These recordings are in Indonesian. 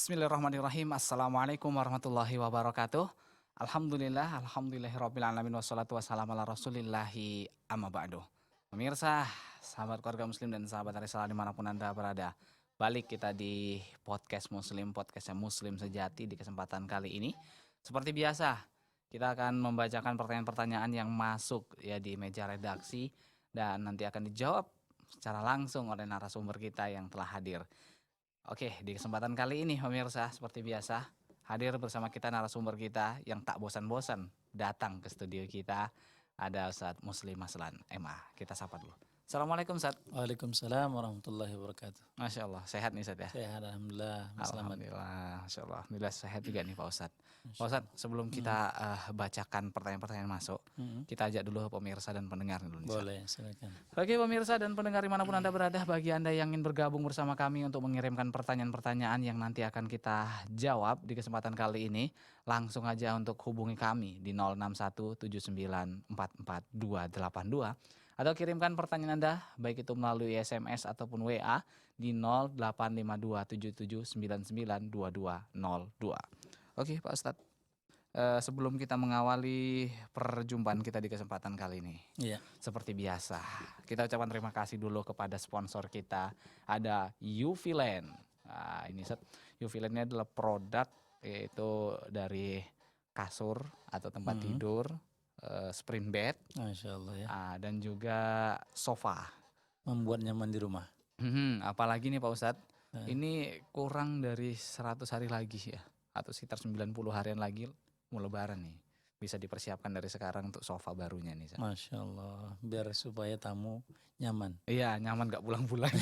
Bismillahirrahmanirrahim. Assalamualaikum warahmatullahi wabarakatuh. Alhamdulillahirabbil alamin wassalatu wassalamu ala rasulillahi amma ba'du. Pemirsa, sahabat keluarga muslim dan sahabat Arisala dimanapun Anda berada. Balik kita di podcast muslim, podcastnya muslim sejati di kesempatan kali ini. Seperti biasa, kita akan membacakan pertanyaan-pertanyaan yang masuk ya di meja redaksi dan nanti akan dijawab secara langsung oleh narasumber kita yang telah hadir. Oke, di kesempatan kali ini pemirsa seperti biasa hadir bersama kita narasumber kita yang tak bosan-bosan datang ke studio kita. Ada Ustadz Muslim Maslan MA. Kita sapa dulu. Assalamualaikum Ustadz. Waalaikumsalam warahmatullahi wabarakatuh. Masya Allah, sehat nih Ustadz ya? Sehat alhamdulillah. Alhamdulillah, Masya Allah. Alhamdulillah sehat juga nih Pak Ustadz. Pak Ustadz, sebelum kita bacakan pertanyaan-pertanyaan masuk, kita ajak dulu pemirsa dan pendengar dulu nih. Boleh, silakan. Bagi pemirsa dan pendengar dimanapun Anda berada, bagi Anda yang ingin bergabung bersama kami untuk mengirimkan pertanyaan-pertanyaan yang nanti akan kita jawab di kesempatan kali ini, langsung aja untuk hubungi kami di 06179442282 atau kirimkan pertanyaan Anda baik itu melalui SMS ataupun WA di 085277992202. Oke Pak Ustadz, sebelum kita mengawali perjumpaan kita di kesempatan kali ini, seperti biasa kita ucapkan terima kasih dulu kepada sponsor kita, ada Uviland. Nah, ini Uviland ini adalah produk yaitu dari kasur atau tempat tidur, spring bed, Masya Allah ya. dan juga sofa. Membuat nyaman di rumah. Apalagi nih Pak Ustadz, ini kurang dari 100 hari lagi ya, atau sekitar 90 harian lagi mau lebaran nih. Bisa dipersiapkan dari sekarang untuk sofa barunya nih. Masya Allah, biar supaya tamu nyaman. Iya, nyaman gak pulang-pulang.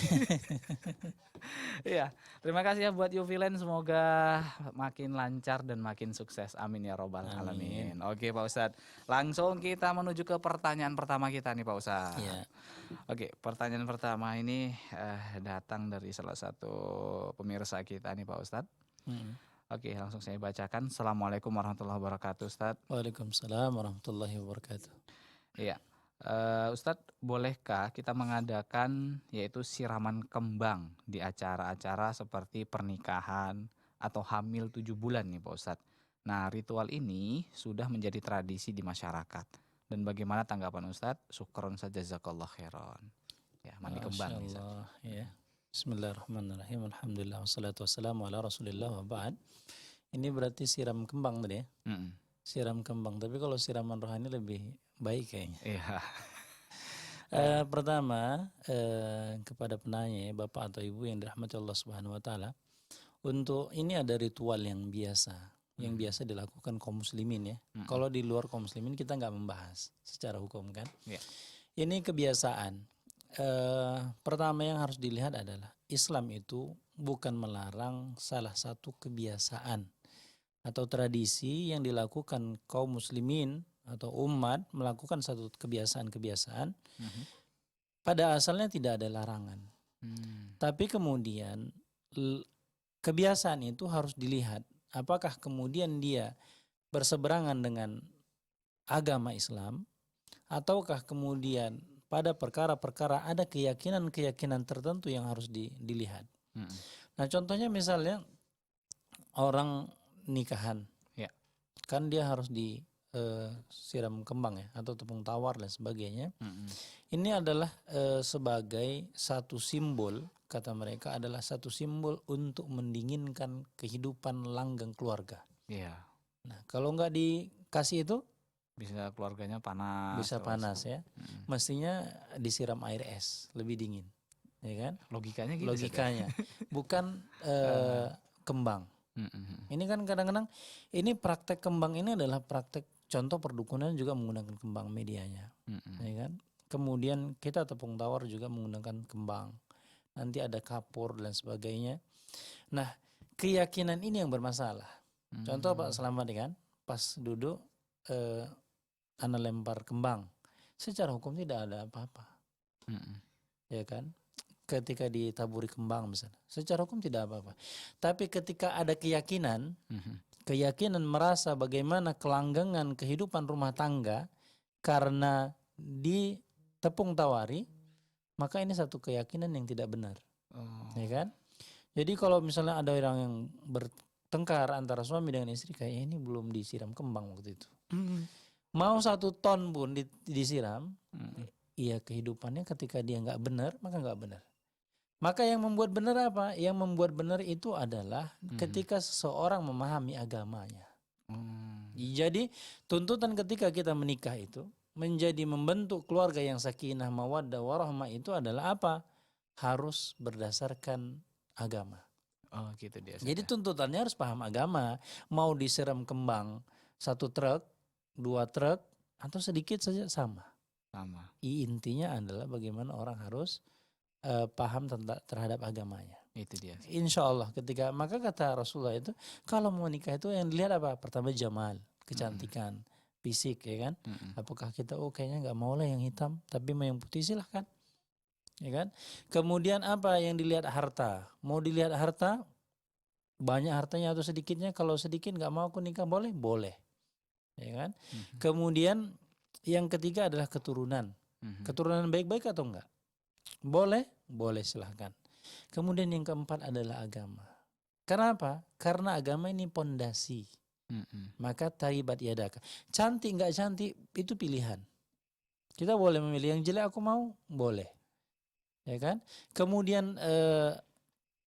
Iya, terima kasih ya buat Uviland, semoga makin lancar dan makin sukses. Amin ya robbal alamin. Oke Pak Ustadz, langsung kita menuju ke pertanyaan pertama kita nih Pak Ustadz. Iya. Oke, pertanyaan pertama ini datang dari salah satu pemirsa kita nih Pak Ustadz. Oke, langsung saya bacakan. Assalamualaikum warahmatullahi wabarakatuh Ustadz. Waalaikumsalam warahmatullahi wabarakatuh. Iya, Ustadz, bolehkah kita mengadakan yaitu siraman kembang di acara-acara seperti pernikahan atau hamil 7 bulan nih Pak Ustadz. Nah, ritual ini sudah menjadi tradisi di masyarakat. Dan bagaimana tanggapan Ustadz? Syukron saja, jazakallah khairan. Ya, mandi kembang nih Ustadz. Ya. Bismillahirrahmanirrahim. Alhamdulillah wassalatu wassalamu ala rasulillah wa ba'd. Ini berarti siram kembang tadi ya? Siram kembang, tapi kalau siraman rohani lebih baik kayaknya. Iya. Pertama, kepada penanya Bapak atau Ibu yang dirahmati Allah Subhanahu wa taala, untuk ini ada ritual yang biasa dilakukan kaum muslimin ya. Kalau di luar kaum muslimin kita nggak membahas secara hukum kan. Ini kebiasaan. Pertama yang harus dilihat adalah Islam itu bukan melarang salah satu kebiasaan atau tradisi yang dilakukan kaum muslimin atau umat melakukan satu kebiasaan-kebiasaan. Pada asalnya tidak ada larangan. Tapi kemudian kebiasaan itu harus dilihat apakah kemudian dia berseberangan dengan agama Islam ataukah kemudian pada perkara-perkara ada keyakinan-keyakinan tertentu yang harus dilihat. Nah contohnya misalnya orang nikahan, kan dia harus disiram kembang ya atau tepung tawar dan sebagainya. Ini adalah sebagai satu simbol, kata mereka adalah satu simbol untuk mendinginkan kehidupan langgeng keluarga. Nah kalau nggak dikasih itu bisa keluarganya panas. Bisa panas ya. Mestinya disiram air es, lebih dingin. Ya kan? Logikanya gitu. Logikanya. Bukan kembang. Ini kan kadang-kadang ini praktek kembang ini adalah praktek contoh perdukunan juga menggunakan kembang medianya. Ya kan? Kemudian kita tepung tawar juga menggunakan kembang. Nanti ada kapur dan sebagainya. Nah, keyakinan ini yang bermasalah. Contoh Pak Selamat kan, pas duduk anak lempar kembang, secara hukum tidak ada apa-apa, ya kan? Ketika ditaburi kembang misalnya, secara hukum tidak apa-apa. Tapi ketika ada keyakinan merasa bagaimana kelanggengan kehidupan rumah tangga karena ditepung tawari, maka ini satu keyakinan yang tidak benar, ya kan? Jadi kalau misalnya ada orang yang bertengkar antara suami dengan istri, kayak ini belum disiram kembang waktu itu. Mau 1 ton pun disiram, iya kehidupannya ketika dia nggak benar, maka nggak benar. Maka yang membuat benar apa? Yang membuat benar itu adalah ketika seseorang memahami agamanya. Jadi tuntutan ketika kita menikah itu menjadi membentuk keluarga yang sakinah, mawaddah, warahmah itu adalah apa? Harus berdasarkan agama. Oh gitu dia. Jadi tuntutannya harus paham agama. Mau disiram kembang 1 truk, 2 truk, atau sedikit saja sama. Intinya adalah bagaimana orang harus paham terhadap agamanya. Itu dia. Insya Allah maka kata Rasulullah itu, kalau mau nikah itu yang dilihat apa? Pertama jamal, kecantikan, fisik, ya kan? Apakah kita kayaknya nggak mau lah yang hitam, tapi mau yang putih silahkan, ya kan? Kemudian apa yang dilihat? Harta. Mau dilihat harta, banyak hartanya atau sedikitnya? Kalau sedikit nggak mau aku nikah, boleh, ya kan? Kemudian yang ketiga adalah keturunan. Keturunan baik-baik atau enggak? Boleh silahkan. Kemudian yang keempat adalah agama. Kenapa? Karena agama ini pondasi. Maka taribat yadaka. Cantik nggak cantik itu pilihan. Kita boleh memilih yang jelek aku mau, boleh, ya kan? Kemudian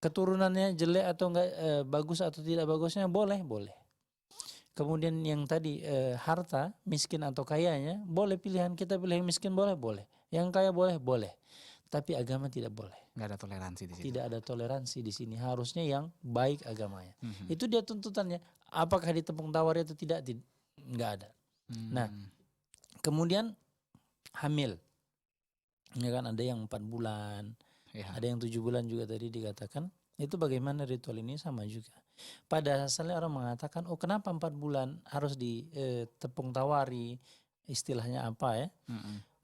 keturunannya jelek atau enggak, bagus atau tidak bagusnya, boleh. Kemudian yang tadi harta, miskin atau kayanya, boleh pilihan, kita pilih yang miskin, boleh. Yang kaya boleh. Tapi agama tidak boleh. Nggak ada toleransi di situ. Tidak ada toleransi di sini. Harusnya yang baik agamanya. Itu dia tuntutannya. Apakah ditepung tawar atau tidak? Nggak ada. Nah, kemudian hamil. Ya kan, ada yang 4 bulan, ada yang 7 bulan juga tadi dikatakan. Itu bagaimana ritual ini sama juga. Pada asalnya orang mengatakan, kenapa 4 bulan harus ditepung tawari? Istilahnya apa ya?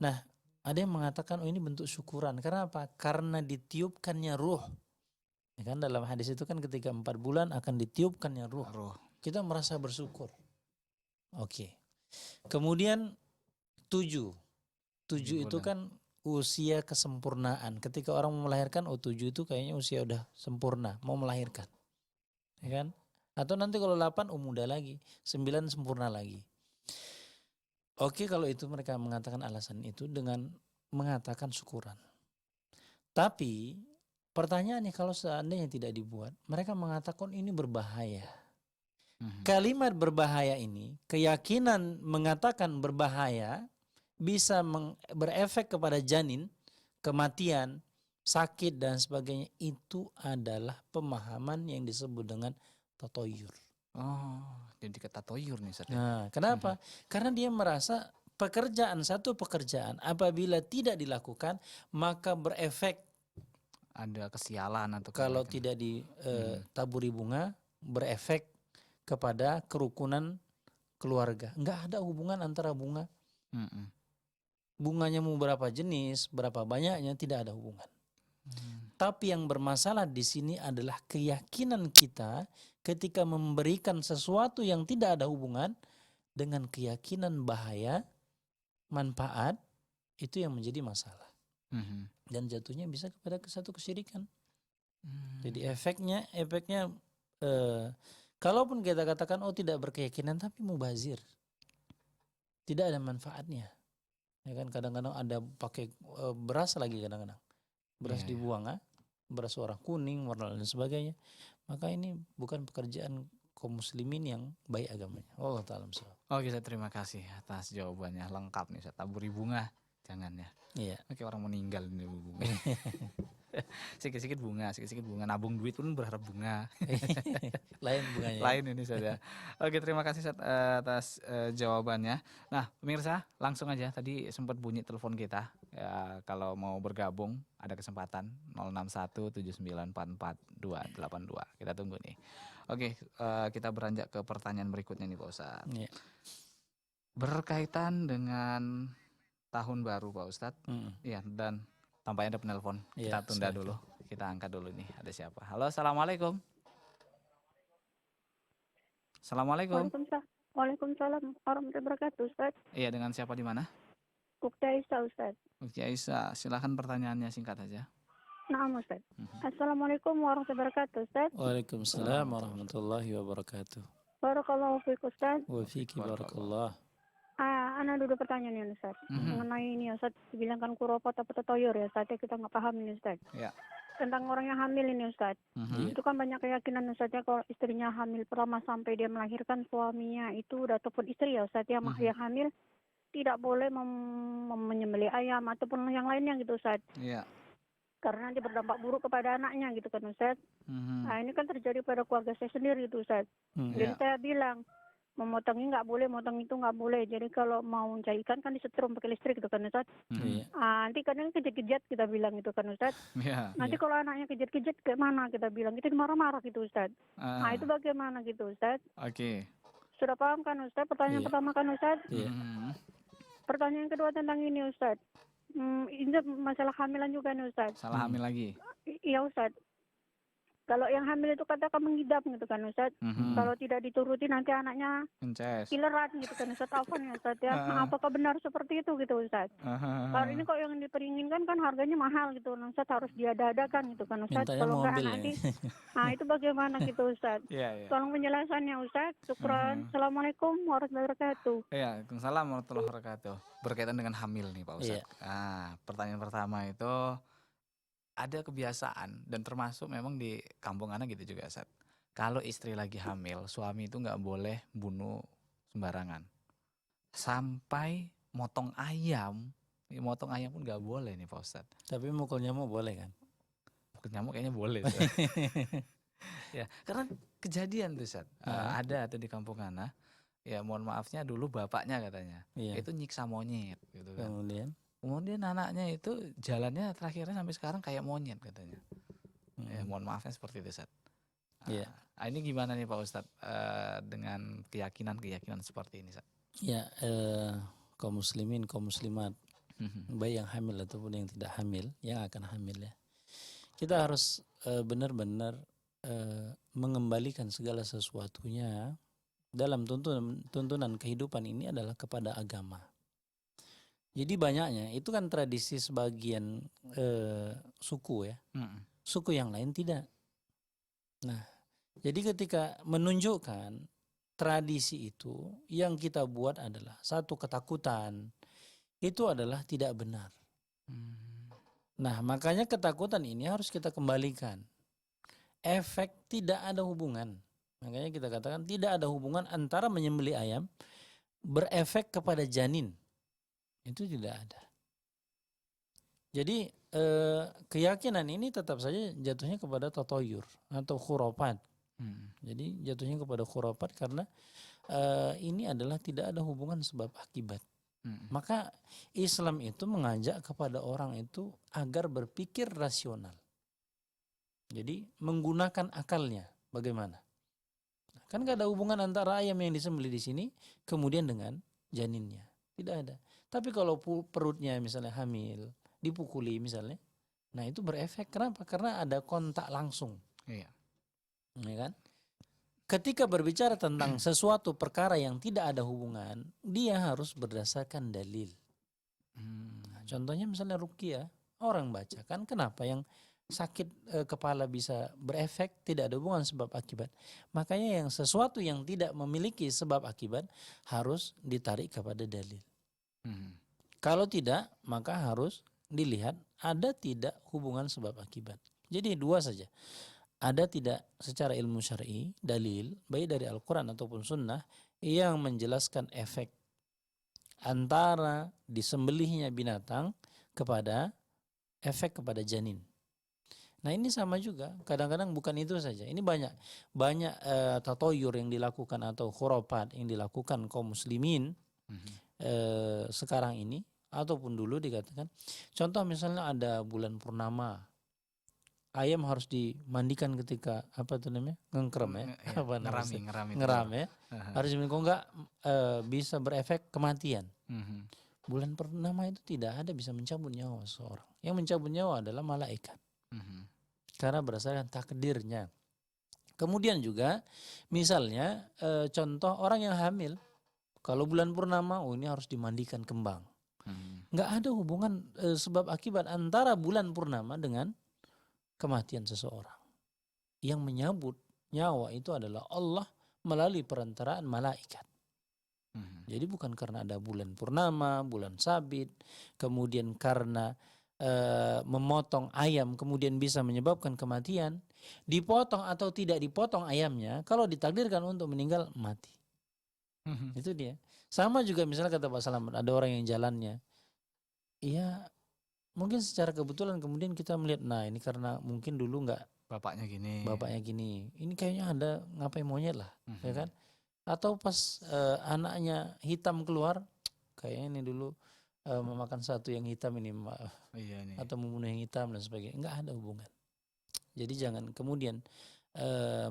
Nah, ada yang mengatakan ini bentuk syukuran. Karena apa? Karena ditiupkannya ruh. Ya kan, dalam hadis itu kan ketika 4 bulan akan ditiupkannya ruh. Kita merasa bersyukur. Oke. Kemudian 7 itu kan usia kesempurnaan. Ketika orang mau melahirkan, 7 itu kayaknya usia udah sempurna, mau melahirkan. Ya kan? Atau nanti kalau 8 muda lagi, 9 sempurna lagi. Oke, kalau itu mereka mengatakan alasan itu dengan mengatakan syukuran. Tapi pertanyaannya, kalau seandainya tidak dibuat, mereka mengatakan ini berbahaya. Kalimat berbahaya ini, keyakinan mengatakan berbahaya bisa berefek kepada janin, kematian, sakit dan sebagainya. Itu adalah pemahaman yang disebut dengan tatoyur. Jadi ketatoyur nih Ustaz. Nah, kenapa? Karena dia merasa satu pekerjaan apabila tidak dilakukan maka berefek, ada kesialan atau kalau tidak ditaburi bunga, berefek kepada kerukunan keluarga. Enggak ada hubungan antara bunga. Bunganya mau berapa jenis, berapa banyaknya, tidak ada hubungan. Tapi yang bermasalah di sini adalah keyakinan kita ketika memberikan sesuatu yang tidak ada hubungan dengan keyakinan bahaya, manfaat, itu yang menjadi masalah. Dan jatuhnya bisa kepada satu kesyirikan. Jadi efeknya kalaupun kita katakan tidak berkeyakinan tapi mubazir, tidak ada manfaatnya. Ya kan, kadang-kadang ada pakai beras lagi, kadang-kadang beras dibuang, beras warna kuning, warna dan sebagainya. Maka ini bukan pekerjaan kaum muslimin yang baik agamanya. Allah ta'ala. Oke, saya terima kasih atas jawabannya, lengkap nih. Saya taburi bunga, jangan ya. Iya. Oke, orang meninggal nih bunga. Sikit-sikit bunga, nabung duit pun berharap bunga. Lain bunganya. Lain ini saja. Oke, terima kasih atas jawabannya. Nah, pemirsa, langsung aja, tadi sempat bunyi telepon kita. Ya, kalau mau bergabung ada kesempatan 06179442282. Kita tunggu nih. Oke, kita beranjak ke pertanyaan berikutnya nih Pak Ustadz. Iya. Berkaitan dengan tahun baru Pak Ustadz. Iya, dan tampaknya ada penelpon. Kita tunda dulu. Kita angkat dulu nih. Ada siapa? Halo, assalamualaikum. Assalamualaikum. Waalaikumsalam warahmatullahi wabarakatuh, Ustaz. Iya, dengan siapa di mana? Ukti Aisyah, Ustaz. Ukti Aisyah, silakan pertanyaannya singkat aja. Naam Ustaz. Mhm. Assalamualaikum warahmatullahi wabarakatuh Ustaz. Waalaikumsalam warahmatullahi wabarakatuh. Barakallahu fiik Ustaz. Wa fiki Barakallah. barakallah. Ana ada pertanyaan nih Ustaz. Mhm. Mengenai ini Ustaz, dibilangkan kurofat atau tatoyur ya Ustaz, kita nggak paham ini Ustaz. Ya. Tentang orang yang hamil ini Ustaz. Mhm. Iya. Itu kan banyak keyakinan Ustaz ya, kalau istrinya hamil pertama sampai dia melahirkan, suaminya itu ataupun istri ya Ustaz yang hamil tidak boleh menyembelih ayam ataupun yang lainnya gitu Ustaz. Iya. Karena nanti berdampak buruk kepada anaknya gitu kan Ustaz. Mhm. Nah ini kan terjadi pada keluarga saya sendiri itu Ustaz. Jadi Iya. saya bilang memotong ini nggak boleh, motong itu nggak boleh. Jadi kalau mau mencari ikan kan disetrum pakai listrik gitu kan Ustaz. Iya. Nanti kadang kejat-kejat kita bilang gitu kan Ustaz. Iya. Nanti kalau anaknya kejat-kejat kayak mana kita bilang, kita marah-marah gitu Ustaz. Ah, Itu bagaimana gitu Ustaz? Oke. Sudah paham kan Ustaz? Pertanyaan Iya. pertama kan Ustaz? Iya. Mhm. Pertanyaan kedua tentang ini Ustaz. Ini masalah hamilan juga nih Ustaz. Salah hamil lagi. Iya Ustaz. Kalau yang hamil itu katakan mengidap gitu kan Ustaz. Mhm. Kalau tidak dituruti nanti anaknya Inces. kileran gitu kan Ustaz. Afwan ya Ustaz ya. Ah. Apakah benar seperti itu gitu Ustaz? Aha. Kalau ini kok yang diperinginkan kan harganya mahal gitu Ustaz, harus diada-adakan gitu kan Ustaz. Mintanya Kalau enggak mobil ya. nanti itu bagaimana gitu Ustaz? Iya, iya. Tolong penjelasannya Ustaz. Syukran. Assalamualaikum warahmatullahi wabarakatuh. Iya, Waalaikumsalam warahmatullahi wabarakatuh. Berkaitan dengan hamil nih Pak Iya. Ustadz. Pertanyaan pertama itu ada kebiasaan dan termasuk memang di kampung anak gitu juga Ustadz. Kalau istri lagi hamil, suami itu nggak boleh bunuh sembarangan. Sampai motong ayam pun nggak boleh nih Pak Ustadz. Tapi mukul nyamuk boleh kan? Mukul nyamuk kayaknya boleh. Ustadz. Ya, karena kejadian tuh Ustadz. Ada di kampung anak. Ya mohon maafnya dulu bapaknya katanya. Iya. Itu nyiksa monyet gitu kan. Kemudian Anaknya itu jalannya terakhirnya sampai sekarang kayak monyet katanya. Ya, hmm, mohon maafnya seperti itu Ustadz. Iya. Ini gimana nih Pak Ustadz dengan keyakinan seperti ini Ustadz? ya kaum muslimin, kaum muslimat, baik yang hamil ataupun yang tidak hamil, yang akan hamil ya. Kita harus benar-benar mengembalikan segala sesuatunya dalam tuntunan kehidupan ini adalah kepada agama. Jadi banyaknya itu kan tradisi sebagian suku ya, suku yang lain tidak. Nah, jadi ketika menunjukkan tradisi itu yang kita buat adalah satu ketakutan, itu adalah tidak benar. Nah, makanya ketakutan ini harus kita kembalikan. Efek tidak ada hubungan. Makanya kita katakan tidak ada hubungan antara menyembelih ayam berefek kepada janin. Itu tidak ada. Jadi keyakinan ini tetap saja jatuhnya kepada tatoyur atau khurafat. Jadi jatuhnya kepada khurafat karena ini adalah tidak ada hubungan sebab akibat. Maka Islam itu mengajak kepada orang itu agar berpikir rasional. Jadi menggunakan akalnya. Bagaimana? Kan gak ada hubungan antara ayam yang disembelih di sini kemudian dengan janinnya. Tidak ada. Tapi kalau perutnya misalnya hamil, dipukuli misalnya, nah itu berefek. Kenapa? Karena ada kontak langsung. Iya. Ya kan? Ketika berbicara tentang sesuatu perkara yang tidak ada hubungan, dia harus berdasarkan dalil. Nah, contohnya misalnya ruqyah, orang bacakan, kenapa yang sakit kepala bisa berefek, tidak ada hubungan sebab akibat. Makanya yang sesuatu yang tidak memiliki sebab akibat harus ditarik kepada dalil. Kalau tidak, maka harus dilihat ada tidak hubungan sebab akibat. Jadi dua saja. Ada tidak secara ilmu syar'i, dalil, baik dari Al-Quran ataupun Sunnah, yang menjelaskan efek antara disembelihnya binatang kepada efek kepada janin. Nah ini sama juga, kadang-kadang bukan itu saja. Ini banyak tatoyur yang dilakukan atau khurafat yang dilakukan kaum muslimin sekarang ini ataupun dulu dikatakan. Contoh misalnya ada bulan purnama, ayam harus dimandikan ketika ngengkrem ya, ngeram ya, harus kok enggak bisa berefek kematian. Bulan purnama itu tidak ada bisa mencabut nyawa seseorang. Yang mencabut nyawa adalah malaikat. Karena berdasarkan takdirnya. Kemudian juga misalnya contoh orang yang hamil, kalau bulan purnama ini harus dimandikan kembang. Nggak ada hubungan sebab akibat antara bulan purnama dengan kematian seseorang. Yang menyabut nyawa itu adalah Allah melalui perantaraan malaikat. Jadi bukan karena ada bulan purnama, bulan sabit, kemudian karena memotong ayam kemudian bisa menyebabkan kematian. Dipotong atau tidak dipotong ayamnya, kalau ditakdirkan untuk meninggal, mati. Itu dia. Sama juga misalnya kata Pak Salamet, ada orang yang jalannya, iya mungkin secara kebetulan kemudian kita melihat, nah ini karena mungkin dulu nggak Bapaknya gini. ini kayaknya ada ngapain monyet lah, ya kan? Atau pas anaknya hitam keluar, kayaknya ini dulu memakan satu yang hitam ini, Iya nih. atau membunuh yang hitam dan sebagainya. Nggak ada hubungan. Jadi jangan kemudian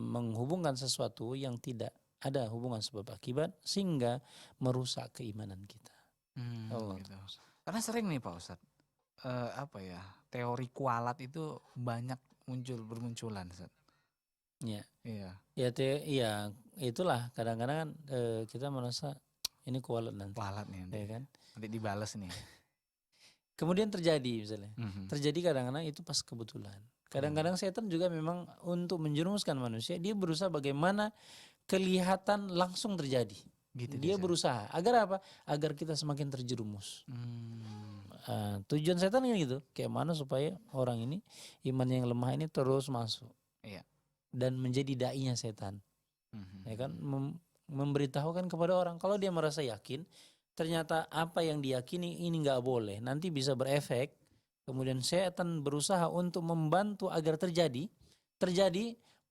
menghubungkan sesuatu yang tidak ada hubungan sebab akibat sehingga merusak keimanan kita. Allah. Gitu. Karena sering nih Pak Ustadz, teori kualat itu banyak bermunculan Ustadz. Ya. Iya. Ya itulah kadang-kadang kan kita merasa ini kualat nanti. Kualat nih. Ya kan? Nanti dibales nih. Kemudian terjadi misalnya. Terjadi kadang-kadang itu pas kebetulan. Kadang-kadang setan juga memang untuk menjerumuskan manusia, dia berusaha bagaimana kelihatan langsung terjadi. Gitu dia berusaha. Agar apa? Agar kita semakin terjerumus. Tujuan setan kan gitu. Kayak mana supaya orang ini, iman yang lemah ini terus masuk. Iya. Dan menjadi dai-nya setan. Ya kan? Memberitahukan kepada orang. Kalau dia merasa yakin, ternyata apa yang diyakini ini nggak boleh, nanti bisa berefek. Kemudian setan berusaha untuk membantu agar terjadi,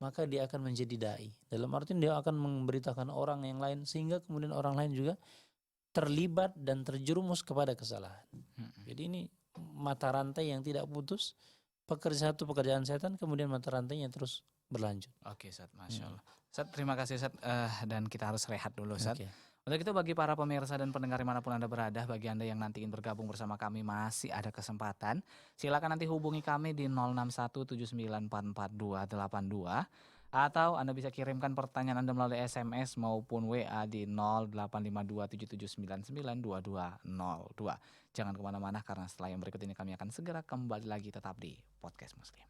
maka dia akan menjadi dai. Dalam artian dia akan memberitakan orang yang lain sehingga kemudian orang lain juga terlibat dan terjerumus kepada kesalahan. Jadi ini mata rantai yang tidak putus, satu pekerjaan setan, kemudian mata rantainya terus berlanjut. Oke Ustadz, Masya Allah. Ustadz, terima kasih Ustadz, dan kita harus rehat dulu Ustadz. Okay. Untuk itu bagi para pemirsa dan pendengar dimanapun Anda berada, bagi Anda yang nanti ingin bergabung bersama kami masih ada kesempatan. Silakan nanti hubungi kami di 0617944282 atau Anda bisa kirimkan pertanyaan Anda melalui SMS maupun WA di 085277992202. Jangan kemana-mana karena setelah yang berikut ini kami akan segera kembali lagi tetap di Podcast Muslim.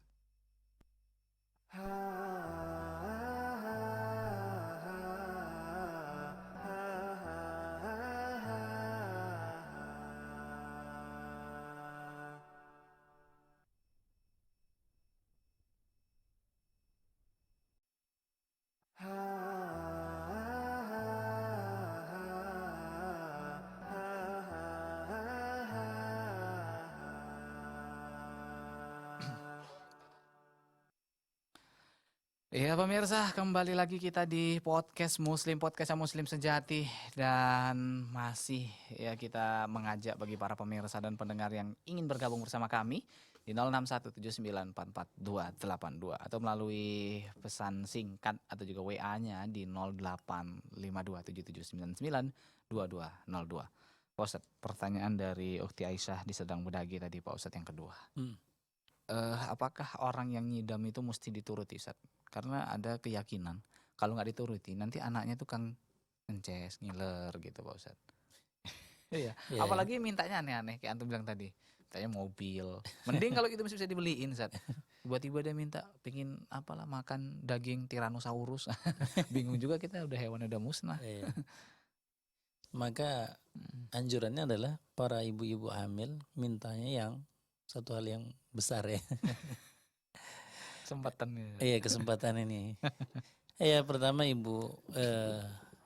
Iya pemirsa, kembali lagi kita di Podcast Muslim, podcastnya Muslim Sejati. Dan masih ya kita mengajak bagi para pemirsa dan pendengar yang ingin bergabung bersama kami di 0617944282 atau melalui pesan singkat atau juga WA-nya di 085277992202. Pak Ustadz, pertanyaan dari Ukhti Aisyah di Sedang Bedagi tadi Pak Ustadz yang kedua. Apakah orang yang ngidam itu mesti dituruti Ustadz? Karena ada keyakinan kalau nggak dituruti nanti anaknya tukang ngeces, ngiler gitu Pak Ustadz. Iya. Yeah. Apalagi mintanya aneh-aneh kayak antum bilang tadi, mintanya mobil. Mending kalau itu bisa dibeliin Ustadz. Tiba-tiba dia minta pingin apalah makan daging Tyrannosaurus. Bingung juga kita, udah hewan udah musnah. Yeah. Maka anjurannya adalah para ibu-ibu hamil mintanya yang satu hal yang besar ya. Kesempatan ini. Pertama ibu,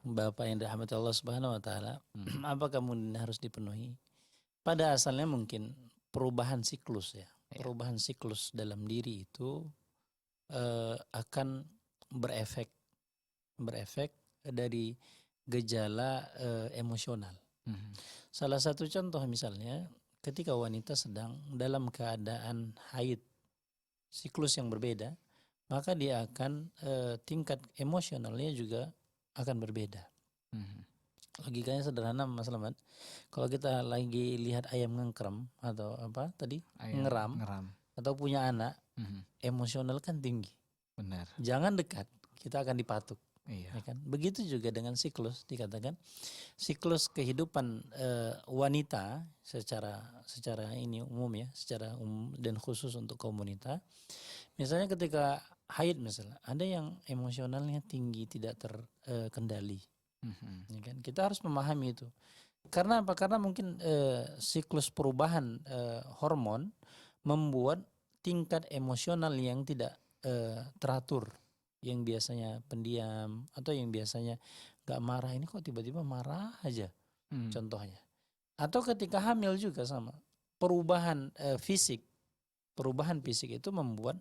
bapak yang dirahmati Allah Subhanahu Wa Taala, apa kemudian harus dipenuhi? Pada asalnya mungkin perubahan siklus ya. Perubahan siklus dalam diri itu akan berefek dari gejala emosional. Salah satu contoh misalnya ketika wanita sedang dalam keadaan haid, siklus yang berbeda, maka dia akan tingkat emosionalnya juga akan berbeda. Logikanya sederhana Mas Slamet. Kalau kita lagi lihat ayam ngengkrem atau apa tadi ngeram atau punya anak, emosional kan tinggi. Benar. Jangan dekat, kita akan dipatuk. Iya. Ya kan? Begitu juga dengan siklus, dikatakan siklus kehidupan wanita secara ini umum ya, secara umum dan khusus untuk kaum wanita. Misalnya ketika haid misalnya, ada yang emosionalnya tinggi tidak terkendali, ya kan? Kita harus memahami itu. Karena apa? Karena mungkin siklus perubahan hormon membuat tingkat emosional yang tidak teratur, yang biasanya pendiam atau yang biasanya gak marah, ini kok tiba-tiba marah aja, contohnya. Atau ketika hamil juga sama, perubahan fisik itu membuat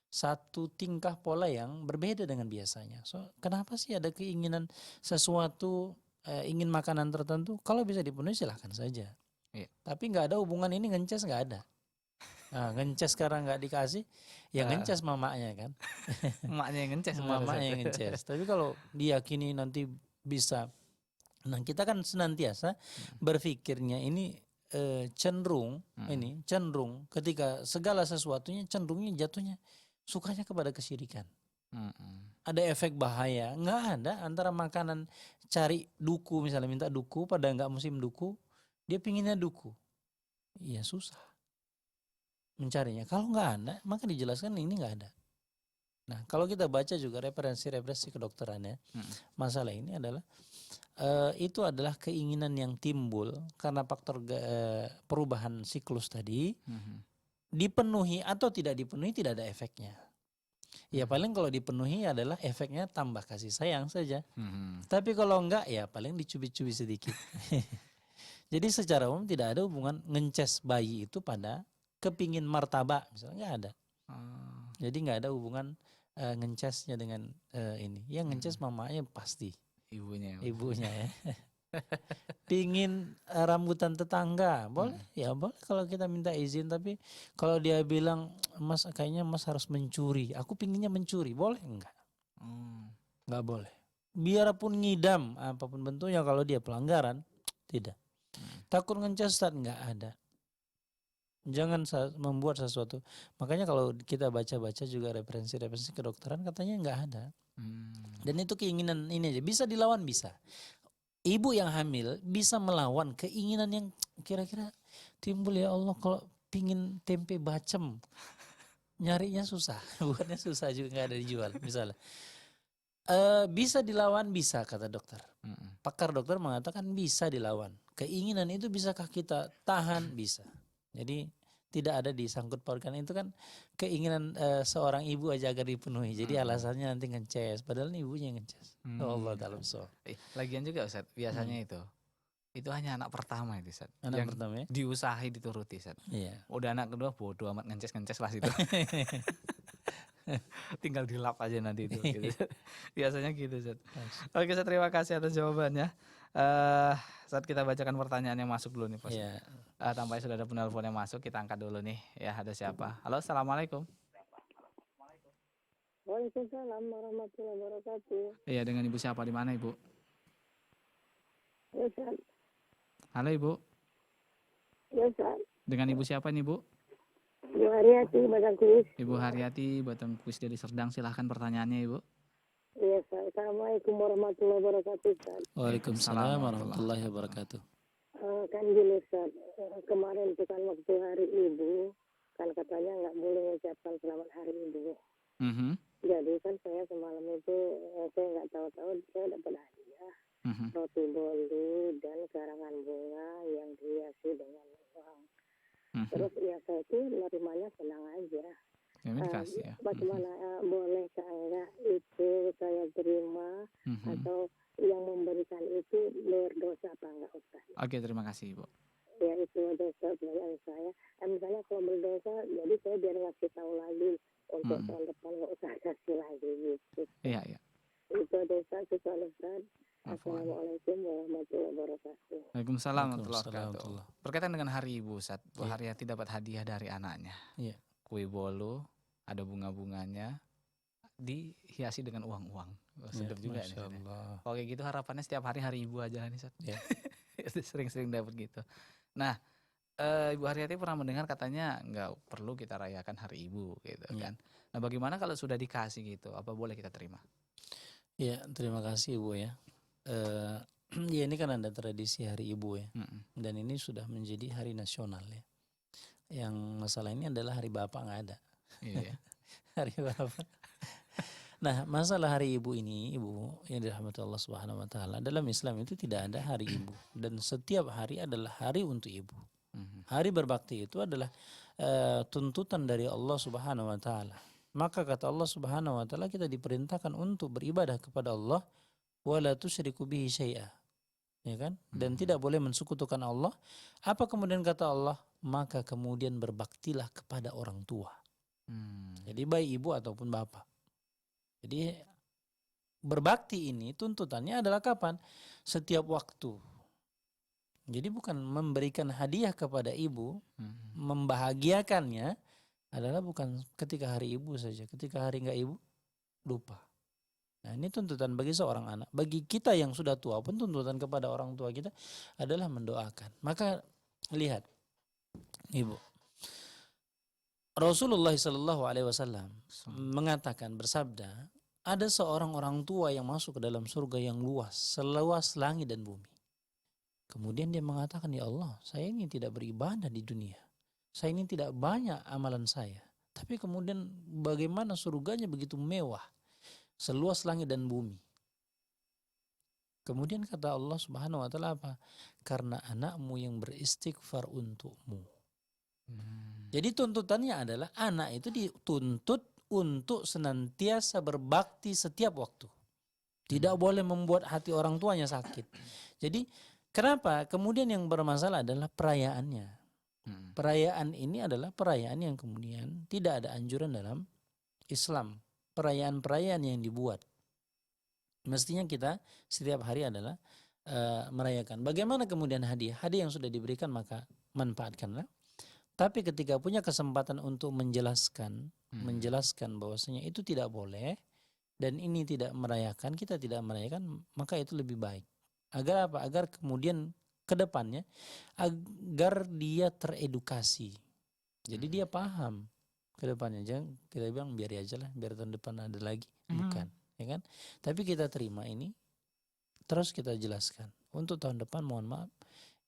satu tingkah pola yang berbeda dengan biasanya. So, kenapa sih ada keinginan sesuatu, ingin makanan tertentu? Kalau bisa dipenuhi silahkan saja. Iya. Tapi nggak ada hubungan ini ngences, nggak ada. Nah, ngences karena nggak dikasih, ya ngences mamanya kan. Emaknya yang ngences. Mamanya yang ngences. Tapi kalau diyakini nanti bisa, nah kita kan senantiasa berpikirnya ini cenderung ketika segala sesuatunya cenderungnya jatuhnya sukanya kepada kesyirikan. Ada efek bahaya? Nggak ada. Antara makanan cari duku, misalnya minta duku pada nggak musim duku, dia pinginnya duku, iya susah mencarinya. Kalau nggak ada, maka dijelaskan ini nggak ada. Nah, kalau kita baca juga referensi kedokterannya, masalah ini adalah itu adalah keinginan yang timbul karena faktor perubahan siklus tadi, dipenuhi atau tidak dipenuhi tidak ada efeknya. Ya paling kalau dipenuhi adalah efeknya tambah kasih sayang saja. Tapi kalau enggak ya paling dicubit-cubit sedikit. Jadi secara umum tidak ada hubungan ngences bayi itu pada kepingin martabak, misalnya nggak ada. Jadi nggak ada hubungan ngencesnya dengan ini. Yang ngences mamanya pasti. Ibunya ya. Pingin rambutan tetangga, boleh? Ya boleh kalau kita minta izin. Tapi kalau dia bilang, Mas kayaknya Mas harus mencuri, aku pinginnya mencuri, boleh enggak? Enggak boleh. Biarpun ngidam apapun bentuknya, kalau dia pelanggaran, tidak. Takut ngencas, Ustaz, enggak ada. Jangan membuat sesuatu. Makanya kalau kita baca-baca juga referensi kedokteran, katanya enggak ada. Dan itu keinginan ini aja, bisa dilawan, bisa. Ibu yang hamil bisa melawan keinginan yang kira-kira timbul, ya Allah kalau pingin tempe bacem, nyarinya susah, buatnya susah juga, nggak ada dijual misalnya. Bisa dilawan, bisa kata dokter. Pakar dokter mengatakan bisa dilawan. Keinginan itu bisakah kita tahan? Bisa. Jadi tidak ada disangkut pautkan, itu kan keinginan seorang ibu aja agar dipenuhi. Jadi alasannya nanti ngeces, padahal ibunya yang ngeces. Allah dalam soal. Lagian juga Ustaz, biasanya itu hanya anak pertama itu Ustaz. Anak yang pertama ya? Diusahi dituruti Ustaz. Iya. Udah anak kedua bodo amat, ngences lah situ. Tinggal dilap aja nanti itu. Gitu. Biasanya gitu Ustaz. Oke Ustaz, terima kasih atas jawabannya. Saat kita bacakan pertanyaan yang masuk dulu nih Pak. Iya. Tampaknya sudah ada penelpon yang masuk, kita angkat dulu nih. Ya, ada siapa? Halo, assalamualaikum. Waalaikumsalam warahmatullahi wabarakatuh. Iya, dengan Ibu siapa, di mana Ibu? Ya, Ustaz. Halo Ibu. Ya, Ustaz. Dengan Ibu siapa nih Bu? Ibu Haryati, Batang Kuis. Ibu Haryati, Batang Kuis dari Serdang. Silahkan pertanyaannya Ibu. Iya, Ustaz. Assalamualaikum warahmatullahi wabarakatuh, Ustaz. Waalaikumsalam warahmatullahi wabarakatuh. Kan gini, Ustaz. Kemarin itu kan waktu hari Ibu, kan katanya nggak boleh mengucapkan selamat hari Ibu. Jadi kan saya semalam itu, saya nggak tahu-tahu saya dapat hadiah. Roti bolu dan karangan bunga yang dihiasi dengan uang. Terus ya saya itu menerimanya senang aja. Ya, dikasih ya. Bagaimana boleh enggak itu saya terima atau yang memberikan itu berdosa apa enggak, Ustaz? Oke, terima kasih Ibu. Ya itu dosa pertanyaan saya. Misalnya kalau berdosa, jadi saya biar ngasih tahu lagi untuk tahun depan nggak usah kasih lagi gitu. Iya. Itu dosa sesuai Ustaz. Assalamualaikum warahmatullahi wabarakatuh. Waalaikumsalam warahmatullahi wabarakatuh. Berkaitan dengan hari Ibu, Ustaz, Bu Haryati dapat hadiah dari anaknya. Iya. Kue bolu, ada bunga-bunganya, dihiasi dengan uang-uang. Sedap juga nih. Oke gitu, harapannya setiap hari Ibu aja nih, Ustaz. Ya. Sering-sering dapat gitu. Nah, Ibu Haryati pernah mendengar katanya nggak perlu kita rayakan hari Ibu gitu kan. Nah, bagaimana kalau sudah dikasih gitu, apa boleh kita terima? Ya, terima kasih Ibu ya. Ya ini kan ada tradisi Hari Ibu ya. Dan ini sudah menjadi hari nasional ya. Yang masalah ini adalah Hari Bapak nggak ada. Iya. Hari Bapak. Nah, masalah Hari Ibu ini, Ibu yang dirahmati Allah Subhanahu wa taala, dalam Islam itu tidak ada hari Ibu dan setiap hari adalah hari untuk Ibu. Hari berbakti itu adalah tuntutan dari Allah Subhanahu wa taala. Maka kata Allah Subhanahu wa taala kita diperintahkan untuk beribadah kepada Allah wala tusyriku bihi syai'a. Ya kan? Dan tidak boleh mensekutukan Allah. Apa kemudian kata Allah? Maka kemudian berbaktilah kepada orang tua. Jadi baik ibu ataupun bapak. Jadi berbakti ini tuntutannya adalah kapan? Setiap waktu. Jadi bukan memberikan hadiah kepada ibu, membahagiakannya adalah bukan ketika hari ibu saja. Ketika hari enggak ibu, lupa. Nah ini tuntutan bagi seorang anak. Bagi kita yang sudah tua pun tuntutan kepada orang tua kita adalah mendoakan. Maka lihat, Ibu. Rasulullah SAW mengatakan, bersabda, ada seorang orang tua yang masuk ke dalam surga yang luas, seluas langit dan bumi. Kemudian dia mengatakan, ya Allah, saya ini tidak beribadah di dunia. Saya ini tidak banyak amalan saya. Tapi kemudian bagaimana surganya begitu mewah, seluas langit dan bumi. Kemudian kata Allah Subhanahu wa taala apa? Karena anakmu yang beristighfar untukmu. Jadi tuntutannya adalah anak itu dituntut untuk senantiasa berbakti setiap waktu. Tidak boleh membuat hati orang tuanya sakit. Jadi kenapa? Kemudian yang bermasalah adalah perayaannya. Perayaan ini adalah perayaan yang kemudian tidak ada anjuran dalam Islam. Perayaan-perayaan yang dibuat. Mestinya kita setiap hari adalah merayakan. Bagaimana kemudian hadiah? Hadiah yang sudah diberikan maka manfaatkanlah. Tapi ketika punya kesempatan untuk menjelaskan bahwasanya itu tidak boleh dan ini tidak merayakan, kita tidak merayakan, maka itu lebih baik. Agar apa? Agar kemudian ke depannya agar dia teredukasi. Jadi dia paham ke depannya. Jangan kita bilang biar aja lah, biar tahun depan ada lagi. Bukan, ya kan? Tapi kita terima ini terus kita jelaskan. Untuk tahun depan mohon maaf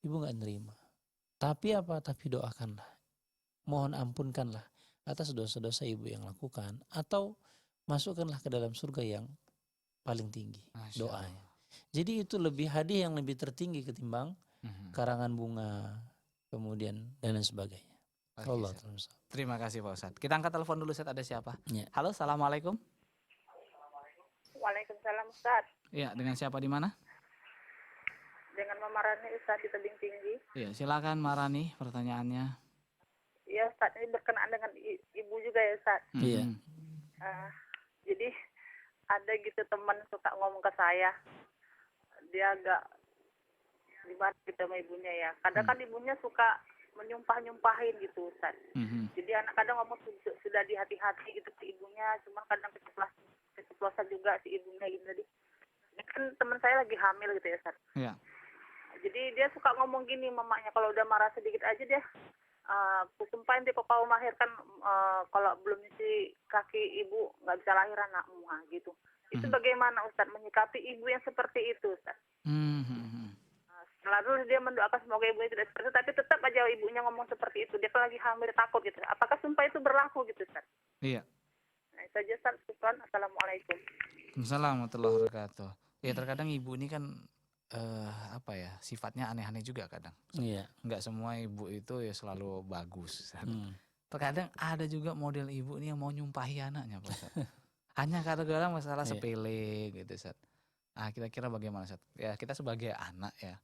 ibu nggak nerima. Tapi apa? Tapi doakanlah. Mohon ampunkanlah atas dosa-dosa ibu yang lakukan atau masukkanlah ke dalam surga yang paling tinggi. Doanya. Jadi itu lebih hadiah yang lebih tertinggi ketimbang karangan bunga kemudian dan lain sebagainya. Allah. Terima kasih Pak Ustadz. Kita angkat telepon dulu, Ustadz. Ada siapa? Ya. Halo, assalamualaikum. Waalaikumsalam Ustadz. Iya, dengan siapa di mana? Dengan Mama Rani Ustadz di Tebing Tinggi. Iya, silakan Marani pertanyaannya. Iya Ustadz, ini berkenaan dengan ibu juga ya Ustadz. Iya. Jadi ada gitu teman suka ngomong ke saya, dia agak gimana gitu sama ibunya ya. Kadang kan ibunya suka menyumpah-nyumpahin gitu Ustadz. Jadi anak kadang ngomong sudah di hati-hati gitu ke ibunya, cuma kadang keceplosan juga si ibunya gitu. Jadi ini kan teman saya lagi hamil gitu ya Ustadz. Iya. Jadi dia suka ngomong gini mamanya, kalau udah marah sedikit aja dia kusumpahin deh kok kau melahirkan kalau belum nyuci kaki ibu nggak bisa lahir anakmu gitu. Itu bagaimana Ustadz menyikapi ibu yang seperti itu Ustadz? Lalu dia mendoakan semoga ibunya tidak seperti itu, tapi tetap aja ibunya ngomong seperti itu. Dia kan lagi hamil takut gitu. Apakah sumpah itu berlaku gitu Ustadz? Iya. Nah itu aja Ustadz. Assalamualaikum. Assalamualaikum warahmatullahi wabarakatuh. Ya terkadang ibu ini kan apa ya, sifatnya aneh-aneh juga kadang. Iya. Nggak semua ibu itu ya selalu bagus. Terkadang ada juga model ibu ini yang mau nyumpahi anaknya Pak Ustadz. Hanya kadang-kadang masalah sepele gitu Ustadz. Kira-kira bagaimana Ustadz? Ya kita sebagai anak ya,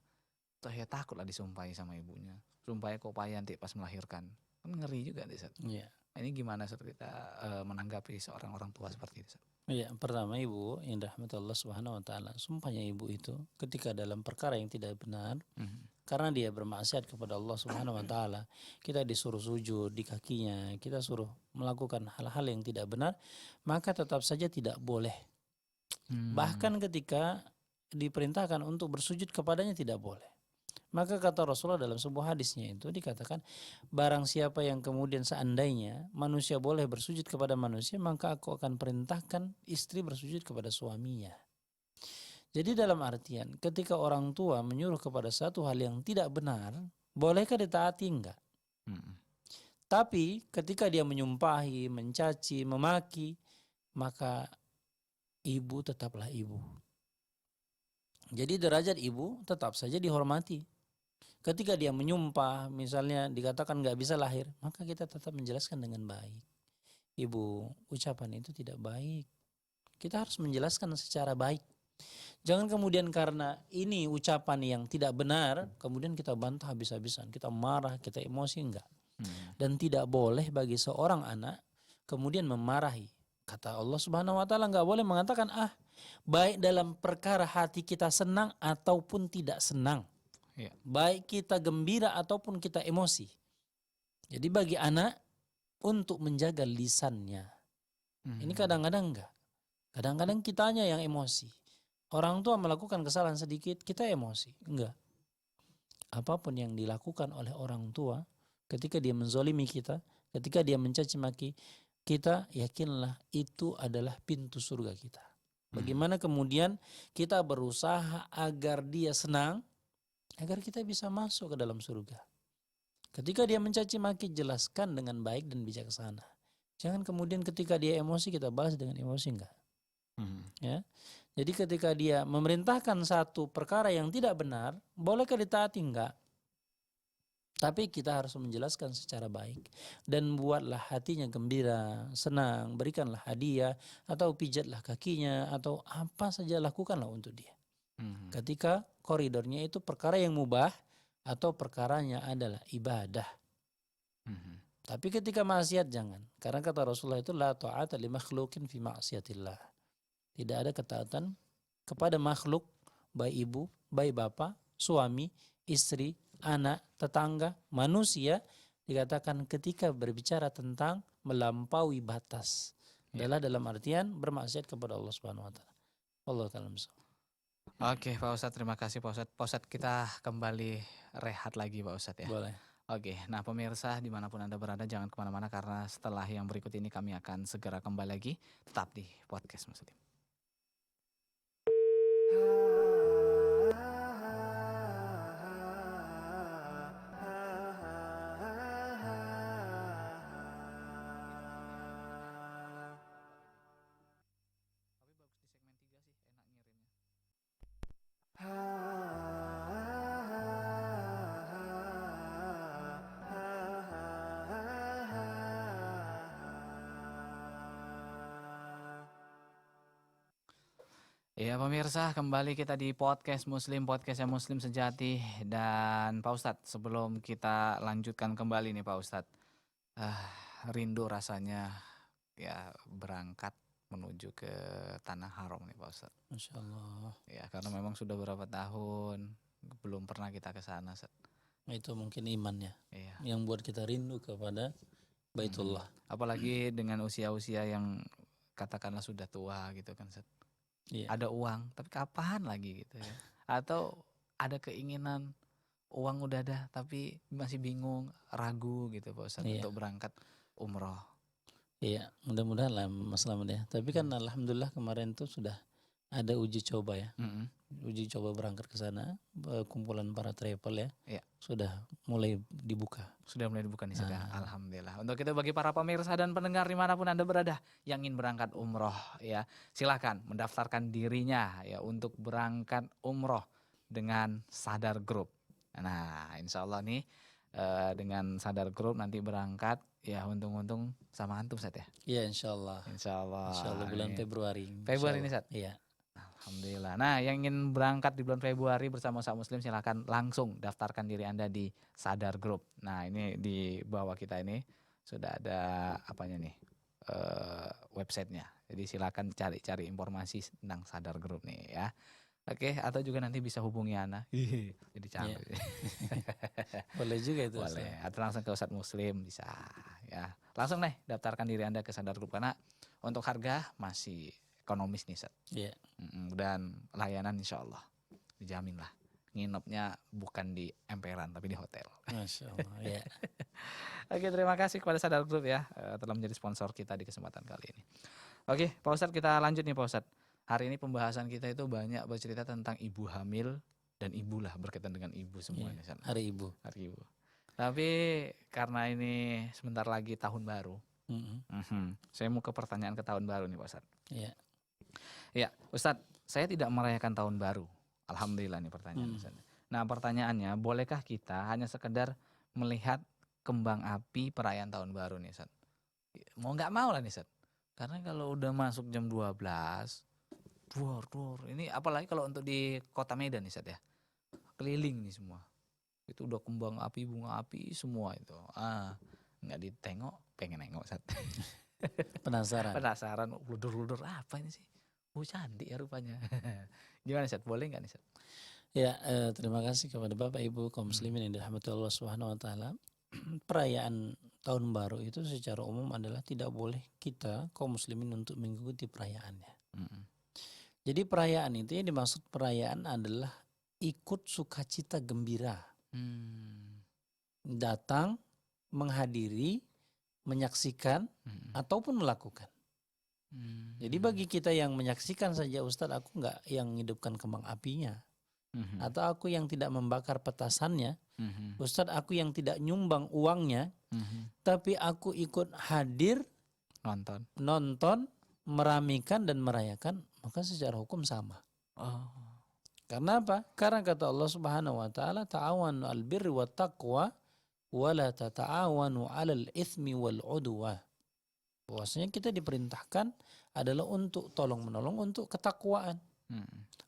toh ya takut lah disumpahi sama ibunya. Sumpahnya kok payah nanti pas melahirkan. Kan ngeri juga Ustadz. Iya. Ini gimana Ustadz kita menanggapi seorang orang tua seperti itu Ustadz? Iya, pertama ibu yang dirahmati Allah Subhanahu wa taala, sumpahnya ibu itu ketika dalam perkara yang tidak benar, karena dia bermaksiat kepada Allah Subhanahu wa taala, kita disuruh sujud di kakinya, kita suruh melakukan hal-hal yang tidak benar, maka tetap saja tidak boleh. Bahkan ketika diperintahkan untuk bersujud kepadanya tidak boleh. Maka kata Rasulullah dalam sebuah hadisnya itu dikatakan, barang siapa yang kemudian seandainya manusia boleh bersujud kepada manusia, maka aku akan perintahkan istri bersujud kepada suaminya. Jadi dalam artian ketika orang tua menyuruh kepada satu hal yang tidak benar, bolehkah ditaati? Enggak. Tapi ketika dia menyumpahi, mencaci, memaki, maka ibu tetaplah ibu. Jadi derajat ibu tetap saja dihormati. Ketika dia menyumpah, misalnya dikatakan nggak bisa lahir, maka kita tetap menjelaskan dengan baik. Ibu, ucapan itu tidak baik. Kita harus menjelaskan secara baik. Jangan kemudian karena ini ucapan yang tidak benar, kemudian kita bantah habis-habisan, kita marah, kita emosi, enggak. Dan tidak boleh bagi seorang anak kemudian memarahi. Kata Allah Subhanahu wa taala, enggak boleh mengatakan baik dalam perkara hati kita senang ataupun tidak senang. Ya. Baik kita gembira ataupun kita emosi. Jadi bagi anak untuk menjaga lisannya. Ini kadang-kadang enggak. Kadang-kadang kitanya yang emosi. Orang tua melakukan kesalahan sedikit, kita emosi. Enggak. Apapun yang dilakukan oleh orang tua, ketika dia menzolimi kita, ketika dia mencaci maki, kita yakinlah itu adalah pintu surga kita. Bagaimana kemudian kita berusaha agar dia senang, agar kita bisa masuk ke dalam surga. Ketika dia mencaci maki, jelaskan dengan baik dan bijaksana. Jangan kemudian ketika dia emosi, kita balas dengan emosi, enggak. Ya. Jadi ketika dia memerintahkan satu perkara yang tidak benar, bolehkah ditaati? Enggak. Tapi kita harus menjelaskan secara baik. Dan buatlah hatinya gembira, senang, berikanlah hadiah, atau pijatlah kakinya, atau apa saja lakukanlah untuk dia. Ketika koridornya itu perkara yang mubah, atau perkaranya adalah ibadah. Tapi ketika maksiat jangan. Karena kata Rasulullah itu, la ta'ata li makhlukin fi ma'siyatillah. Tidak ada ketaatan kepada makhluk, baik ibu, baik bapak, suami, istri, anak, tetangga, manusia, dikatakan ketika berbicara tentang melampaui batas. Adalah dalam artian bermaksiat kepada Allah Subhanahu wa taala. Allah taala. Oke, Pak Ustadz, terima kasih Pak Ustadz. Pak Ustadz, kita kembali rehat lagi Pak Ustadz ya. Boleh. Oke, nah pemirsa dimanapun Anda berada jangan kemana-mana karena setelah yang berikut ini kami akan segera kembali lagi. Tetap di Podcast Muslim. Ya pemirsa, kembali kita di Podcast Muslim, podcast yang Muslim sejati. Dan Pak Ustadz, sebelum kita lanjutkan kembali nih Pak Ustadz, rindu rasanya ya berangkat menuju ke Tanah Haram nih Pak Ustadz. Masya Allah. Ya karena memang sudah beberapa tahun belum pernah kita ke sana. Itu mungkin imannya Iya. yang buat kita rindu kepada Baitullah. Apalagi dengan usia-usia yang katakanlah sudah tua gitu kan Ustadz. Iya. Ada uang, tapi kapan lagi gitu ya? Atau ada keinginan uang udah ada, tapi masih bingung, ragu gitu Pak Ustadz untuk berangkat umroh. Iya, mudah-mudahan lah Mas Slamet ya. Tapi kan alhamdulillah kemarin tuh sudah ada uji coba ya. Uji coba berangkat ke sana, kumpulan para travel ya. Iya. Sudah mulai dibuka. Sudah mulai dibuka nih sudah. Alhamdulillah. Untuk itu bagi para pemirsa dan pendengar dimanapun Anda berada yang ingin berangkat umroh ya, silakan mendaftarkan dirinya ya untuk berangkat umroh dengan Sadar Group. Nah, insya Allah nih dengan Sadar Group nanti berangkat ya untung-untung sama antum Sat ya. Iya insya Allah. Insya Allah. Insya Allah bulan Februari. Februari ini Sat. Iya. Alhamdulillah. Nah, yang ingin berangkat di bulan Februari bersama usaha Muslim silakan langsung daftarkan diri Anda di Sadar Group. Nah, ini di bawah kita ini sudah ada apanya nih websitenya. Jadi silakan cari-cari informasi tentang Sadar Group nih ya. Oke, atau juga nanti bisa hubungi Ana. Jadi canggih. Boleh juga itu. Boleh. Atau langsung ke Ustadz Muslim bisa ya. Langsung nih daftarkan diri Anda ke Sadar Group karena untuk harga masih ekonomis nih Ustaz. Iya. Dan layanan insya Allah dijamin lah. Nginepnya bukan di emperan tapi di hotel. Masya Allah. Ya. Oke, terima kasih kepada Sadar Group ya telah menjadi sponsor kita di kesempatan kali ini. Oke, Pak Ustadz kita lanjut nih Pak Ustadz. hari ini pembahasan kita itu banyak bercerita tentang ibu hamil dan ibu lah, berkaitan dengan ibu semuanya. Iya, hari ibu. Hari ibu. Tapi karena ini sebentar lagi tahun baru, saya mau ke pertanyaan ke tahun baru nih Pak Ustadz. Iya. Ya Ustadz, saya tidak merayakan tahun baru. Alhamdulillah nih pertanyaan Ustadz. Nah pertanyaannya, bolehkah kita hanya sekedar melihat kembang api perayaan tahun baru nih Ustadz? Mau nggak mau lah nih Ustadz. Karena kalau udah masuk jam 12, ini apalagi kalau untuk di kota Medan nih Ustadz ya, keliling nih semua. Itu udah kembang api, bunga api semua itu. Nggak ditengok, pengen nengok Ustadz. Penasaran, ludur apa ini sih? Cantik ya rupanya. Gimana Ustadz, boleh nggak nih Ustadz? Ya, terima kasih kepada Bapak Ibu kaum muslimin yang dirahmati Allah Subhanahu wa taala. Perayaan tahun baru itu secara umum adalah tidak boleh kita kaum muslimin untuk mengikuti perayaannya. Jadi perayaan itu yang dimaksud perayaan adalah ikut sukacita gembira. Datang, menghadiri, menyaksikan ataupun melakukan. Jadi bagi kita yang menyaksikan saja, Ustadz aku nggak yang hidupkan kembang apinya, atau aku yang tidak membakar petasannya, Ustadz aku yang tidak nyumbang uangnya, tapi aku ikut hadir, nonton, meramikan dan merayakan, maka secara hukum sama. Karena apa? Karena kata Allah Subhanahu wa taala, ta'awanu 'alal birri wat taqwa wa la tata'awanu 'alal itsmi wal 'udwa. Bahwasanya kita diperintahkan adalah untuk tolong menolong untuk ketakwaan.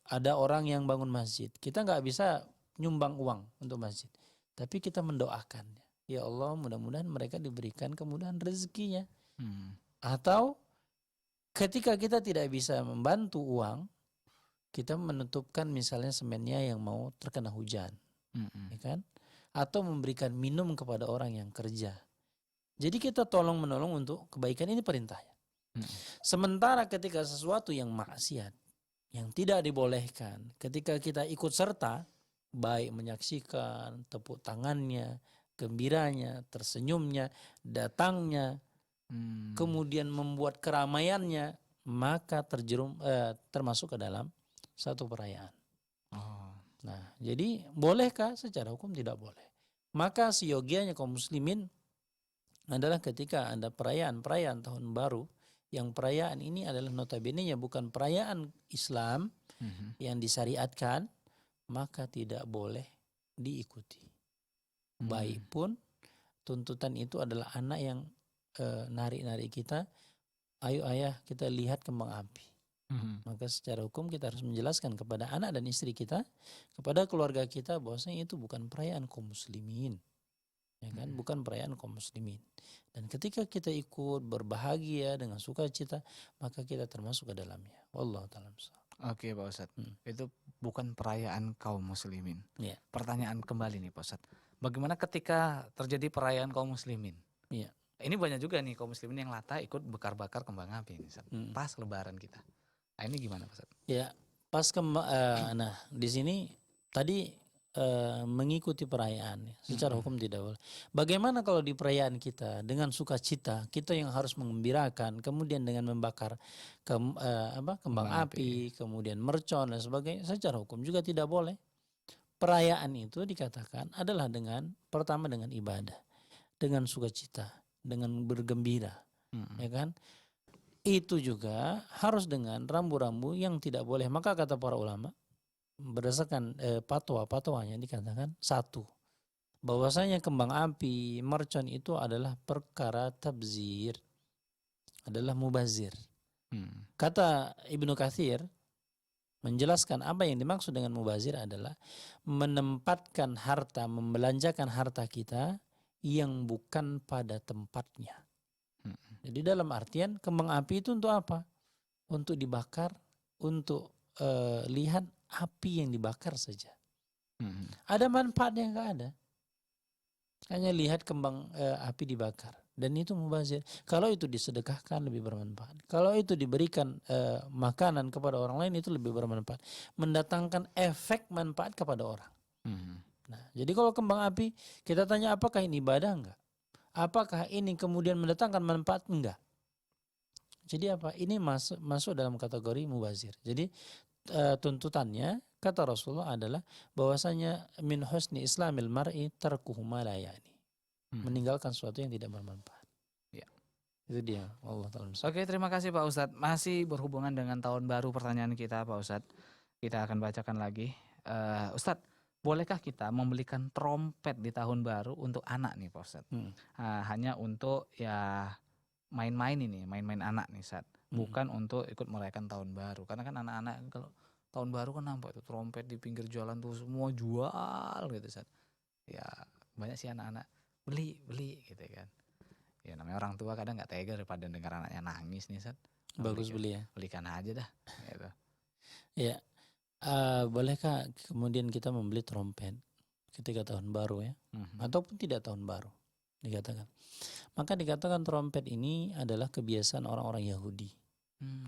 Ada orang yang bangun masjid, kita nggak bisa nyumbang uang untuk masjid, tapi kita mendoakannya. Ya Allah, mudah-mudahan mereka diberikan kemudahan rezekinya. Atau ketika kita tidak bisa membantu uang, kita menutupkan misalnya semennya yang mau terkena hujan, ya kan? Atau memberikan minum kepada orang yang kerja. Jadi kita tolong menolong untuk kebaikan, ini perintahnya. Sementara ketika sesuatu yang maksiat, yang tidak dibolehkan, ketika kita ikut serta, baik menyaksikan, tepuk tangannya, gembiranya, tersenyumnya, datangnya, kemudian membuat keramaiannya, maka termasuk ke dalam satu perayaan. Nah, jadi bolehkah? Secara hukum tidak boleh. Maka seyogianya kaum muslimin adalah ketika ada perayaan tahun baru, yang perayaan ini adalah notabene-nya bukan perayaan Islam yang disyariatkan, maka tidak boleh diikuti. Baik pun tuntutan itu adalah anak yang narik-narik kita, ayo ayah kita lihat kembang api. Maka secara hukum kita harus menjelaskan kepada anak dan istri kita, kepada keluarga kita, bahwasanya itu bukan perayaan kaum muslimin. Ya kan? Bukan perayaan kaum muslimin. Dan ketika kita ikut berbahagia dengan sukacita, maka kita termasuk ke dalamnya. Wallahu ta'ala. Oke Pak Ustadz, itu bukan perayaan kaum muslimin. Ya. Pertanyaan kembali nih Pak Ustadz, bagaimana ketika terjadi perayaan kaum muslimin? Ya. Ini banyak juga nih kaum muslimin yang latah ikut bakar-bakar kembang api nih, pas lebaran kita. Nah, ini gimana Pak Ustadz? Ya, nah di sini tadi mengikuti perayaan secara hukum tidak boleh. Bagaimana kalau di perayaan kita dengan sukacita, kita yang harus menggembirakan, kemudian dengan membakar kembang api, kemudian mercon dan sebagainya, secara hukum juga tidak boleh. Perayaan itu dikatakan adalah pertama dengan ibadah, dengan sukacita, dengan bergembira, ya kan? Itu juga harus dengan rambu-rambu yang tidak boleh. Maka kata para ulama, berdasarkan fatwanya dikatakan, satu, bahwasanya kembang api, mercon itu adalah perkara tabzir, adalah mubazir. Kata Ibnu Katsir menjelaskan apa yang dimaksud dengan mubazir adalah menempatkan harta, membelanjakan harta kita yang bukan pada tempatnya. Jadi dalam artian kembang api itu untuk apa? Untuk dibakar, untuk lihat api yang dibakar saja. Ada manfaatnya? Enggak ada. Hanya lihat kembang api dibakar. Dan itu mubazir. Kalau itu disedekahkan lebih bermanfaat. Kalau itu diberikan makanan kepada orang lain itu lebih bermanfaat. Mendatangkan efek manfaat kepada orang. Nah, jadi kalau kembang api kita tanya apakah ini ibadah? Enggak. Apakah ini kemudian mendatangkan manfaat? Enggak. Jadi apa? Ini masuk dalam kategori mubazir. Jadi tuntutannya kata Rasulullah adalah bahwasanya min husni islamil mar'i tarkuhu ma la ya'ni. Meninggalkan sesuatu yang tidak bermanfaat. Ya. Itu dia. Allah taala. Oke, terima kasih Pak Ustadz. Masih berhubungan dengan tahun baru pertanyaan kita Pak Ustadz. Kita akan bacakan lagi. Ustadz, bolehkah kita membelikan trompet di tahun baru untuk anak nih Pak Ustadz? Hanya untuk ya main-main anak nih Ustadz. Bukan untuk ikut merayakan tahun baru. Karena kan anak-anak kalau tahun baru kan nampak itu trompet di pinggir jalan tuh semua jual gitu Ustadz. Ya banyak sih anak-anak beli gitu kan. Ya namanya orang tua kadang nggak tega daripada dengar anaknya nangis nih Ustadz. Bagus beli ya. Belikan aja dah gitu. Ya. Bolehkah kemudian kita membeli trompet ketika tahun baru ya? Ataupun tidak tahun baru dikatakan. Maka dikatakan trompet ini adalah kebiasaan orang-orang Yahudi.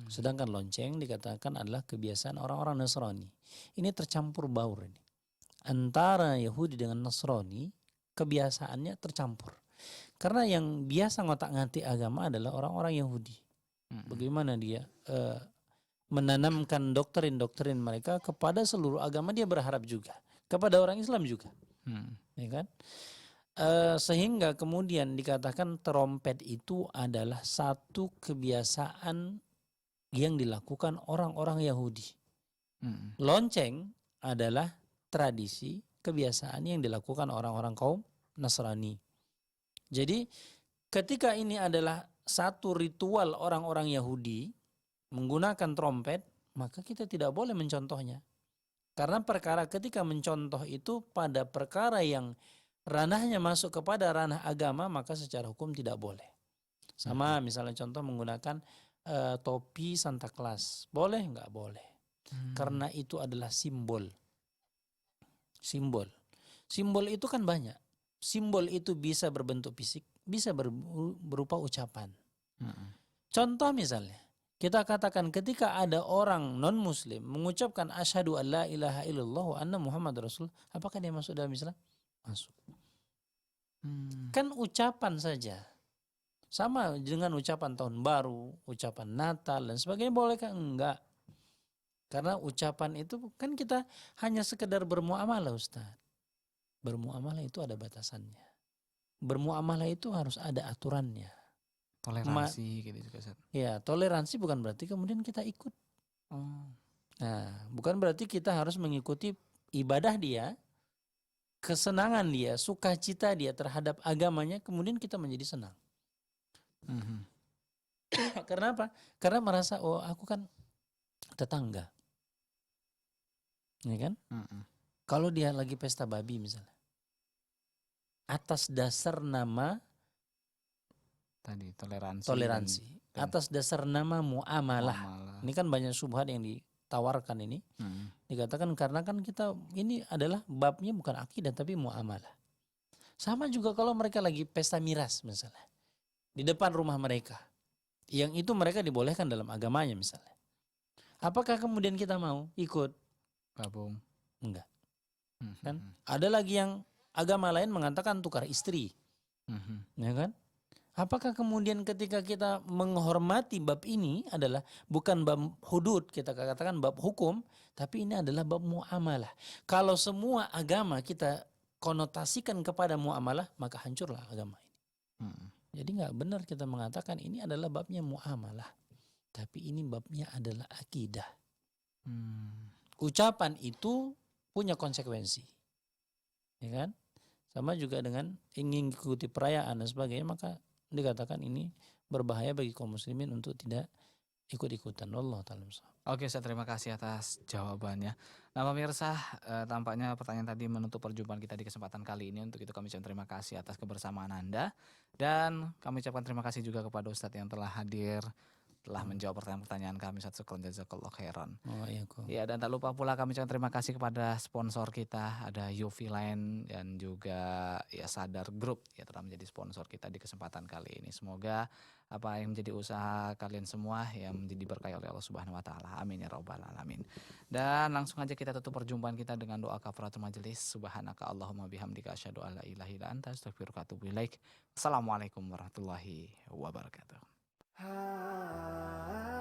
Sedangkan lonceng dikatakan adalah kebiasaan orang-orang Nasrani. Ini tercampur baur ini. Antara Yahudi dengan Nasrani kebiasaannya tercampur. Karena yang biasa ngotak-ngatik agama adalah orang-orang Yahudi. Bagaimana dia menanamkan doktrin-doktrin mereka kepada seluruh agama, dia berharap juga kepada orang Islam juga. Ya kan? Sehingga kemudian dikatakan trompet itu adalah satu kebiasaan yang dilakukan orang-orang Yahudi. Lonceng adalah tradisi, kebiasaan yang dilakukan orang-orang kaum Nasrani. Jadi ketika ini adalah satu ritual orang-orang Yahudi menggunakan trompet, maka kita tidak boleh mencontohnya. Karena perkara ketika mencontoh itu pada perkara yang ranahnya masuk kepada ranah agama, maka secara hukum tidak boleh. Sama misalnya contoh menggunakan topi Santa Claus. Boleh? Enggak boleh. Karena itu adalah simbol. Simbol itu kan banyak. Simbol itu bisa berbentuk fisik, bisa berupa ucapan. Contoh misalnya, kita katakan ketika ada orang non-muslim mengucapkan asyhadu an la ilaha illallah wa anna Muhammad Rasul, apakah dia masuk dalam Islam? Masuk. Kan ucapan saja. Sama dengan ucapan tahun baru, ucapan Natal dan sebagainya, bolehkah? Enggak. Karena ucapan itu kan kita hanya sekedar bermuamalah Ustaz. Bermuamalah itu ada batasannya. Bermuamalah itu harus ada aturannya. Toleransi gitu juga Ustaz. Ya, toleransi bukan berarti kemudian kita ikut. Nah, bukan berarti kita harus mengikuti ibadah dia, kesenangan dia, sukacita dia terhadap agamanya, kemudian kita menjadi senang. Karena apa? Karena merasa, oh aku kan tetangga. Ya kan? Kalau dia lagi pesta babi misalnya, atas dasar nama tadi toleransi. Atas dasar nama muamalah. Ini kan banyak syubhat yang ditawarkan ini. Dikatakan karena kan kita ini adalah babnya bukan akidah tapi muamalah. Sama juga kalau mereka lagi pesta miras misalnya di depan rumah mereka, yang itu mereka dibolehkan dalam agamanya misalnya. Apakah kemudian kita mau ikut gabung? Enggak. Kan? Ada lagi yang agama lain mengatakan tukar istri. Ya kan? Apakah kemudian ketika kita menghormati bab ini adalah bukan bab hudud, kita katakan bab hukum, tapi ini adalah bab muamalah. Kalau semua agama kita konotasikan kepada muamalah, maka hancurlah agama ini. Jadi nggak benar kita mengatakan ini adalah babnya muamalah, tapi ini babnya adalah akidah. Ucapan itu punya konsekuensi, ya kan? Sama juga dengan ingin ikuti perayaan dan sebagainya, maka dikatakan ini berbahaya bagi kaum muslimin untuk tidak ikut-ikutan. Allah ta'ala. Oke, saya terima kasih atas jawabannya. Nah pemirsa, tampaknya pertanyaan tadi menutup perjumpaan kita di kesempatan kali ini. Untuk itu kami ucapkan terima kasih atas kebersamaan Anda. Dan kami ucapkan terima kasih juga kepada Ustadz yang telah hadir, telah menjawab pertanyaan-pertanyaan kami. Syukran jazakallahu khairan. Ya, dan tak lupa pula kami ucapkan terima kasih kepada sponsor kita, ada UV Line dan juga ya Sadar Group ya telah menjadi sponsor kita di kesempatan kali ini. Semoga apa yang menjadi usaha kalian semua yang menjadi berkah oleh Allah Subhanahu wa taala. Amin ya rabbal alamin. Dan langsung aja kita tutup perjumpaan kita dengan doa kafaratul majelis. Subhanaka Allahumma bihamdika asyhadu an la ilaha illa anta astaghfiruka wa atubu ilaik. Assalamualaikum warahmatullahi wabarakatuh. Ah.